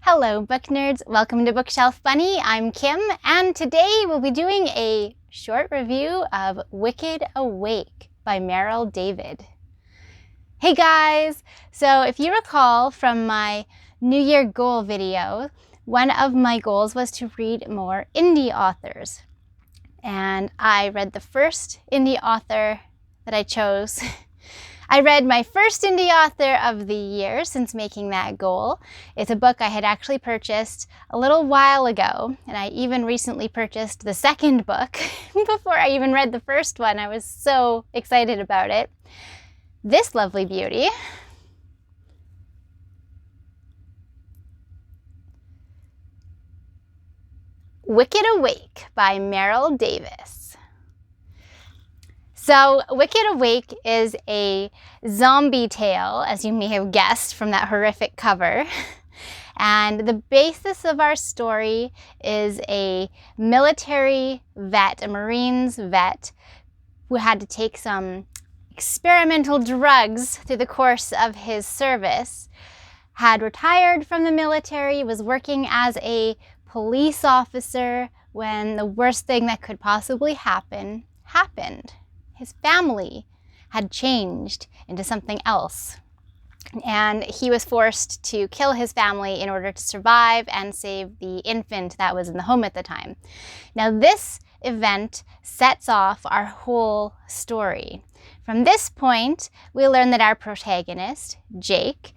Hello book nerds, welcome to Bookshelf Bunny. I'm Kim and today we'll be doing a short review of Wicked Awake by Merrill David. Hey guys! So if you recall from my New Year goal video, one of my goals was to read more indie authors. And I read the first indie author that I chose. I read my first indie author of the year since making that goal. It's a book I had actually purchased a little while ago, and I even recently purchased the second book before I even read the first one. I was so excited about it. This lovely beauty Wicked Awake by Merrill Davis. So, Wicked Awake is a zombie tale, as you may have guessed from that horrific cover. And the basis of our story is a military vet, a Marines vet, who had to take some experimental drugs through the course of his service, had retired from the military, was working as a police officer when the worst thing that could possibly happen happened. His family had changed into something else, and he was forced to kill his family in order to survive and save the infant that was in the home at the time. Now, this event sets off our whole story. From this point, we learn that our protagonist, Jake,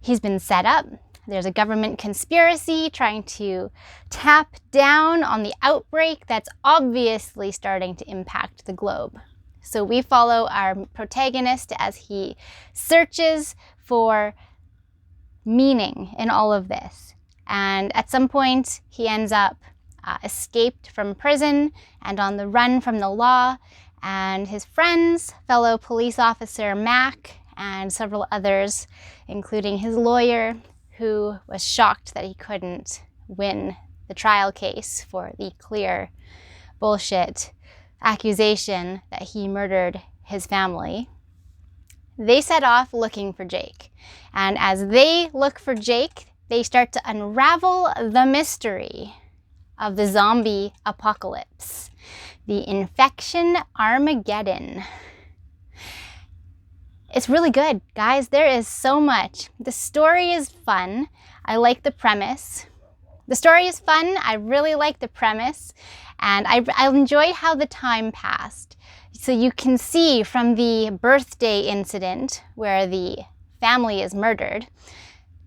he's been set up. There's a government conspiracy trying to tap down on the outbreak that's obviously starting to impact the globe. So we follow our protagonist as he searches for meaning in all of this. And at some point, he ends up escaped from prison and on the run from the law. And his friends, fellow police officer Mac, and several others, including his lawyer, who was shocked that he couldn't win the trial case for the clear bullshit accusation that he murdered his family. They set off looking for Jake. And as they look for Jake, they start to unravel the mystery of the zombie apocalypse, the infection Armageddon. It's really good, guys. There is so much. The story is fun. I like the premise. The story is fun. I really like the premise. And I enjoyed how the time passed. So you can see from the birthday incident where the family is murdered,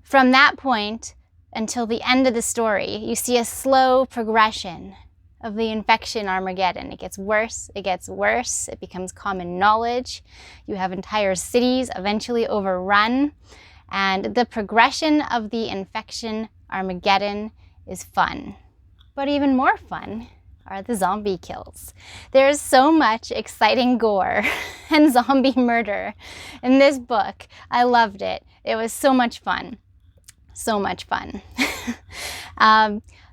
from that point until the end of the story, you see a slow progression of the infection Armageddon. It gets worse, it becomes common knowledge. You have entire cities eventually overrun, and the progression of the infection Armageddon is fun. But even more fun are the zombie kills. There's so much exciting gore and zombie murder in this book. I loved it. It was so much fun. So much fun.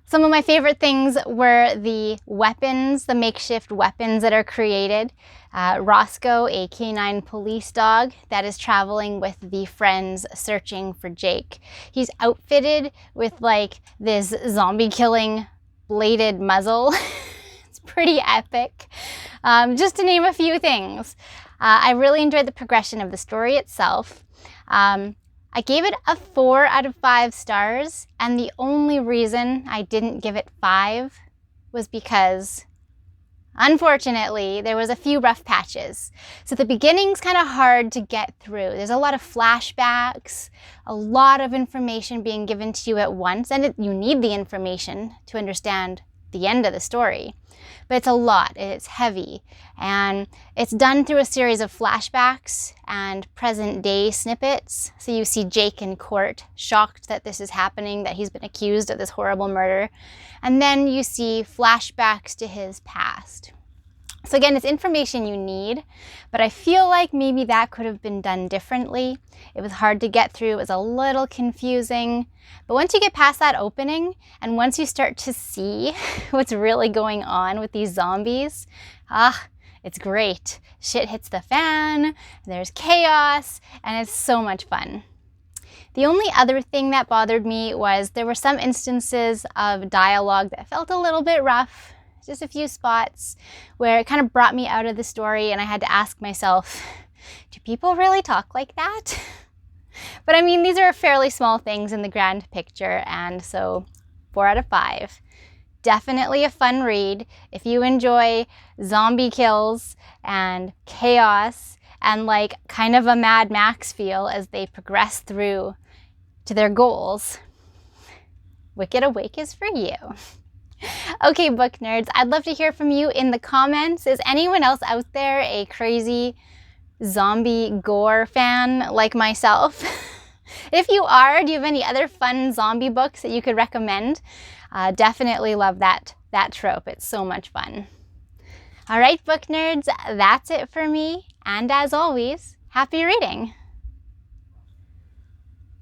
Some of my favorite things were the weapons, the makeshift weapons that are created. Roscoe, a canine police dog that is traveling with the friends searching for Jake. He's outfitted with like this zombie killing bladed muzzle. It's pretty epic. Just to name a few things. I really enjoyed the progression of the story itself. I gave it a 4 out of 5 stars, and the only reason I didn't give it 5 was because, unfortunately, there was a few rough patches. So the beginning's kind of hard to get through. There's a lot of flashbacks, a lot of information being given to you at once, and you need the information to understand the end of the story. But it's a lot, it's heavy, and it's done through a series of flashbacks and present day snippets. So you see Jake in court, shocked that this is happening, that he's been accused of this horrible murder. And then you see flashbacks to his past. So again, it's information you need, but I feel like maybe that could have been done differently. It was hard to get through, it was a little confusing. But once you get past that opening, and once you start to see what's really going on with these zombies, it's great. Shit hits the fan, there's chaos, and it's so much fun. The only other thing that bothered me was there were some instances of dialogue that felt a little bit rough, just a few spots where it kind of brought me out of the story and I had to ask myself, do people really talk like that? But I mean, these are fairly small things in the grand picture, and so 4 out of 5. Definitely a fun read if you enjoy zombie kills and chaos and like kind of a Mad Max feel as they progress through to their goals. Wicked Awake is for you. Okay, book nerds, I'd love to hear from you in the comments. Is anyone else out there a crazy zombie gore fan like myself? If you are, do you have any other fun zombie books that you could recommend? Definitely love that trope. It's so much fun. All right, book nerds, that's it for me. And as always, happy reading.